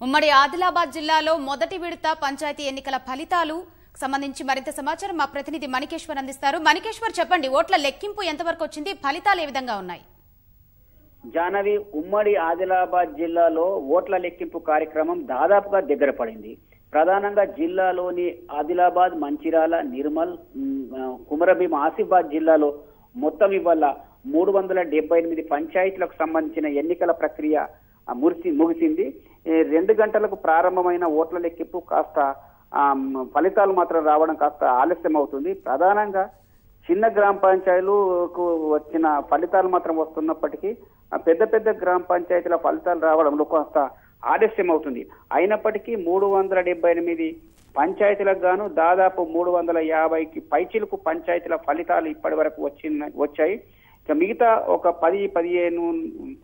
ఉమ్మడి ఆదిలాబాద్ జిల్లాలో మొదటి విడత పంచాయతీ ఎన్నికల ఫలితాలు సంబంధించి మరింత సమాచారం మా ప్రతినిధి మణికేశ్వర్ అందిస్తారు. మణికేశ్వర్, చెప్పండి, ఓట్ల లెక్కింపు ఎంతవరకు వచ్చింది, ఫలితాలు ఏ విధంగా ఉన్నాయి? జానవి, ఉమ్మడి ఆదిలాబాద్ జిల్లాలో ఓట్ల లెక్కింపు కార్యక్రమం దాదాపుగా దగ్గర పడింది. ప్రధానంగా జిల్లాలోని ఆదిలాబాద్, మంచిర్యాల, నిర్మల్, కుమరభీం, ఆసిఫాబాద్ జిల్లాలో మొత్తం ఇవాళ 378 పంచాయతీలకు సంబంధించిన ఎన్నికల ప్రక్రియ ముగిసింది. 2 గంటలకు ప్రారంభమైన ఓట్ల లెక్కింపు కాస్త ఫలితాలు మాత్రం రావడం కాస్త ఆలస్యం అవుతుంది. ప్రధానంగా చిన్న గ్రామ పంచాయతీలకు వచ్చిన ఫలితాలు మాత్రం వస్తున్నప్పటికీ పెద్ద పెద్ద గ్రామ పంచాయతీల ఫలితాలు రావడంలో కాస్త ఆలస్యం అవుతుంది. అయినప్పటికీ 378 పంచాయతీలకు గాను దాదాపు 350కి పైచిలకు పంచాయతీల ఫలితాలు ఇప్పటి వరకు వచ్చాయి. ఇక మిగతా ఒక 10-15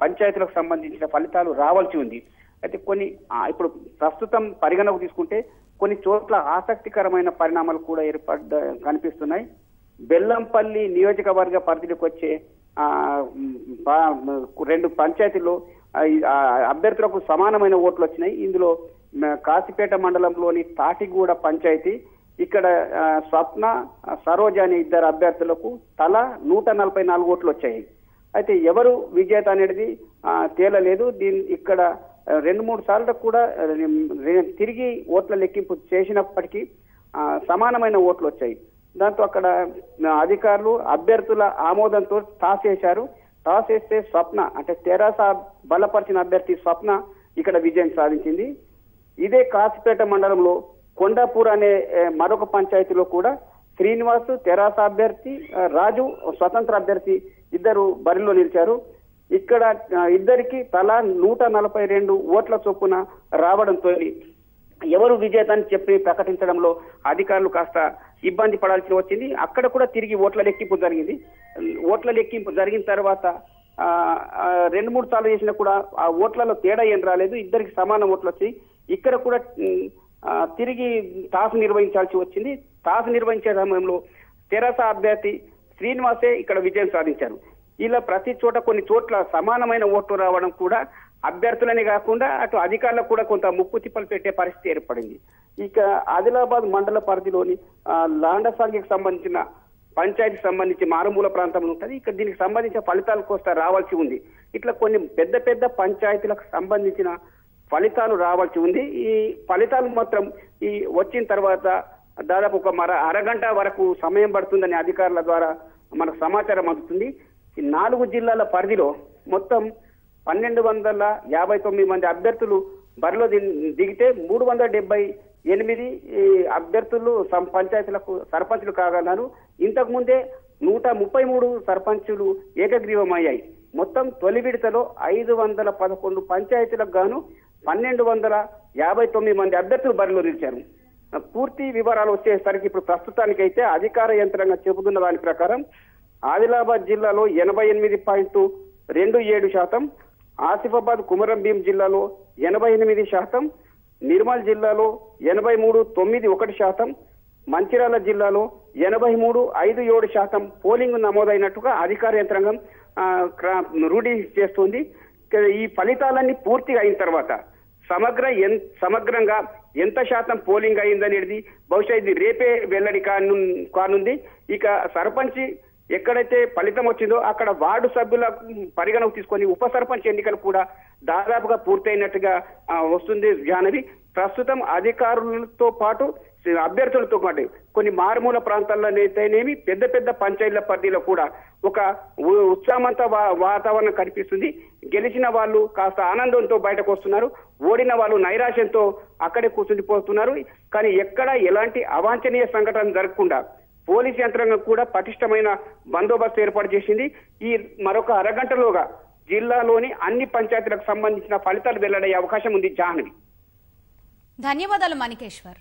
పంచాయతీలకు సంబంధించిన ఫలితాలు రావాల్సి ఉంది. అయితే కొన్ని ఇప్పుడు ప్రస్తుతం పరిగణకు తీసుకుంటే కొన్ని చోట్ల ఆసక్తికరమైన పరిణామాలు కూడా కనిపిస్తున్నాయి. బెల్లంపల్లి నియోజకవర్గ పరిధిలోకి వచ్చే 2 పంచాయతీల్లో అభ్యర్థులకు సమానమైన ఓట్లు వచ్చినాయి. ఇందులో కాశీపేట మండలంలోని తాటిగూడ పంచాయతీ, ఇక్కడ స్వప్న, సరోజ అనే 2 అభ్యర్థులకు తలా 144 ఓట్లు వచ్చాయి. అయితే ఎవరు విజేత అనేది తేలలేదు. ఇక్కడ 2-3 సార్లు కూడా తిరిగి ఓట్ల లెక్కింపు చేసినప్పటికీ సమానమైన ఓట్లు వచ్చాయి. దాంతో అక్కడ అధికారులు అభ్యర్థుల ఆమోదంతో టాస్ వేశారు. టాస్ వేస్తే స్వప్న, అంటే తెరాస బలపరిచిన అభ్యర్థి స్వప్న ఇక్కడ విజయం సాధించింది. ఇదే కాశీపేట మండలంలో కొండాపూర్ అనే మరొక పంచాయతీలో కూడా శ్రీనివాస్ తెరాస అభ్యర్థి, రాజు స్వతంత్ర అభ్యర్థి 2 బరిలో నిలిచారు. ఇక్కడ ఇద్దరికి తలా 142 ఓట్ల చొప్పున రావడంతో ఎవరు విజేత అని చెప్పి ప్రకటించడంలో అధికారులు కాస్త ఇబ్బంది పడాల్సి వచ్చింది. అక్కడ కూడా తిరిగి ఓట్ల లెక్కింపు జరిగింది. ఓట్ల లెక్కింపు జరిగిన తర్వాత 2-3 సార్లు చేసినా కూడా ఆ ఓట్లలో తేడా ఏం రాలేదు. ఇద్దరికి సమాన ఓట్లు వచ్చాయి. ఇక్కడ కూడా తిరిగి టాస్ నిర్వహించాల్సి వచ్చింది. టాస్ నిర్వహించే సమయంలో తెరాస అభ్యర్థి శ్రీనివాసే ఇక్కడ విజయం సాధించారు. ఇలా ప్రతి చోట కొన్ని చోట్ల సమానమైన ఓట్లు రావడం కూడా అభ్యర్థులని కాకుండా అటు అధికారులకు కూడా కొంత ముప్పు తిప్పలు పెట్టే పరిస్థితి ఏర్పడింది. ఇక ఆదిలాబాద్ మండల పరిధిలోని లాండసాగికి సంబంధించిన పంచాయతీకి సంబంధించి మారుమూల ప్రాంతం ఉంటుంది. ఇక్కడ దీనికి సంబంధించిన ఫలితాలు కోస్తా రావాల్సి ఉంది. ఇట్లా కొన్ని పెద్ద పెద్ద పంచాయతీలకు సంబంధించిన ఫలితాలు రావాల్సి ఉంది. ఈ ఫలితాలు మాత్రం వచ్చిన తర్వాత దాదాపు ఒక అరగంట వరకు సమయం పడుతుందని అధికారుల ద్వారా మనకు సమాచారం అందుతుంది. ఈ 4 జిల్లాల పరిధిలో మొత్తం 1259 మంది అభ్యర్థులు బరిలో దిగితే 378 అభ్యర్థులు పంచాయతీలకు సర్పంచులు కాగలరు. ఇంతకు ముందే 133 సర్పంచులు ఏకగ్రీవమయ్యాయి. మొత్తం తొలి విడతలో 511 పంచాయతీలకు గాను 1259 మంది అభ్యర్థులు బరిలో నిలిచారు. పూర్తి వివరాలు వచ్చేసరికి ఇప్పుడు ప్రస్తుతానికైతే అధికార యంత్రాంగం చెబుతున్న దాని ప్రకారం ఆదిలాబాద్ జిల్లాలో 88.27%, ఆసిఫాబాద్ కుమరంభీం జిల్లాలో 88%, నిర్మల్ జిల్లాలో 83.91%, మంచిర్యాల జిల్లాలో 83.57% పోలింగ్ నమోదైనట్టుగా అధికార యంత్రాంగం రూఢి చేస్తుంది. ఈ ఫలితాలన్నీ పూర్తిగా అయిన తర్వాత సమగ్రంగా ఎంత శాతం పోలింగ్ అయిందనేది బహుశా ఇది రేపే వెల్లడి కానుంది. ఇక సర్పంచ్ ఎక్కడైతే ఫలితం వచ్చిందో అక్కడ వార్డు సభ్యుల పరిగణకు తీసుకొని ఉప సర్పంచ్ ఎన్నికలు కూడా దాదాపుగా పూర్తయినట్టుగా వస్తుంది. జానవి, ప్రస్తుతం అధికారులతో పాటు అభ్యర్థులతో పాటు కొన్ని మారుమూల ప్రాంతాల్లో అయితేనేమి పెద్ద పెద్ద పంచాయతీల పరిధిలో కూడా ఒక ఉత్సాహంత వాతావరణం కనిపిస్తుంది. గెలిచిన వాళ్ళు కాస్త ఆనందంతో బయటకు వస్తున్నారు, ఓడిన వాళ్ళు నైరాశ్యంతో అక్కడే కూర్చుండిపోతున్నారు. కానీ ఎక్కడ ఎలాంటి అవాంఛనీయ సంఘటన జరగకుండా పోలీసు యంత్రాంగం కూడా పటిష్టమైన బందోబస్తు ఏర్పాటు చేసింది. ఈ మరొక అరగంటలోగా జిల్లాలోని అన్ని పంచాయతీలకు సంబంధించిన ఫలితాలు వెల్లడయ్యే అవకాశం ఉంది. జాహ్నవి, ధన్యవాదాలు మణికేశ్వర్.